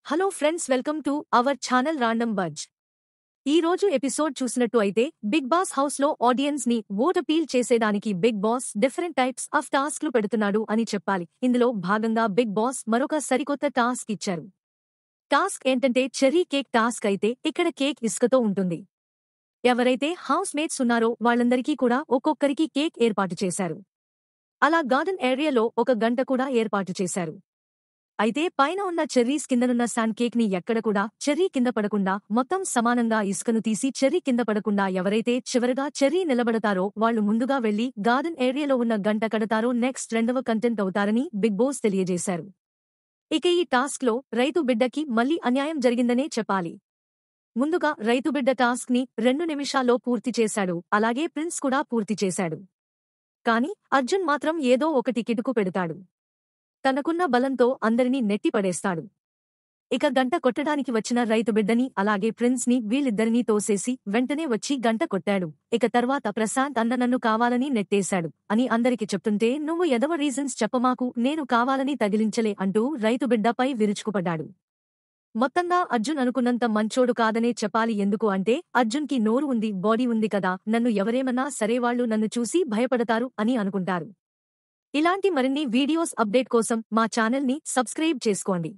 Hello friends, welcome to our channel random buzz. ఈ రోజు episode చూసినట్టు అయితే బిగ్ బాస్ హౌస్ లో ఆడియన్స్ ని ఓట్ అపీల్ చేసేదానికి Bigg Boss different types of టాస్క్లు పెడుతున్నాడు అని చెప్పాలి. ఇందులో భాగంగా బిగ్ బాస్ మరొక సరికొత్త టాస్క్ ఇచ్చారు. టాస్క్ ఏంటంటే చెర్రీ కేక్ టాస్క్. అయితే ఇక్కడ కేక్ ఇసుకతో ఉంటుంది. ఎవరైతే హౌస్ మేట్స్ ఉన్నారో వాళ్ళందరికీ కూడా ఒక్కొక్కరికి కేక్ ఏర్పాటు చేశారు. అలా గార్డెన్ ఏరియాలో 1 గంట కూడా ఏర్పాటు చేశారు. అయితే పైన ఉన్న చెర్రీస్ కిందనున్న శాండ్ కేక్ ని ఎక్కడ కూడా చెర్రీ కింద పడకుండా మొత్తం సమానంగా ఇసుకను తీసి చెర్రీ కింద పడకుండా ఎవరైతే చివరగా చెర్రీ నిలబడతారో వాళ్ళు ముందుగా వెళ్లి గార్డెన్ ఏరియాలో ఉన్న గంట కడతారో నెక్స్ట్ రెండవ కంటెంట్ అవుతారని బిగ్ బాస్ తెలియజేశారు. ఇక ఈ టాస్క్ లో రైతు బిడ్డకి మళ్లీ అన్యాయం జరిగిందనే చెప్పాలి. ముందుగా రైతు బిడ్డ టాస్క్ ని 2 నిమిషాల్లో పూర్తి చేశాడు. అలాగే ప్రిన్స్ కూడా పూర్తి చేశాడు. కానీ అర్జున్ మాత్రం ఏదో ఒకటి కిటుకు పెడతాడు. తనకున్న బలంతో అందరినీ నెట్టిపడేస్తాడు. ఇక గంట కొట్టడానికి వచ్చిన రైతు బిడ్డని అలాగే ప్రిన్స్ ని వీళ్ళిద్దరినీ తోసేసి వెంటనే వచ్చి గంట కొట్టాడు. ఇక తర్వాత ప్రశాంత్ అన్న నన్ను కావాలని నెట్టేశాడు అని అందరికి చెప్తుంటే నువ్వు ఎదవ రీజన్స్ చెప్పమాకు, నేను కావాలని తగిలించలే అంటూ రైతు బిడ్డపై విరుచుకుపడ్డాడు. మొత్తంగా అర్జున్ అనుకున్నంత మంచోడు కాదనే చెప్పాలి. ఎందుకు అంటే అర్జున్ కి నోరు ఉంది, బాడీ ఉంది కదా, నన్ను ఎవరేమన్నా సరే వాళ్ళు నన్ను చూసి భయపడతారు అని అనుకుంటారు. ఇలాంటి మరిన్ని వీడియోస్ అప్డేట్ కోసం మా ఛానల్ ని సబ్స్క్రైబ్ చేసుకోండి.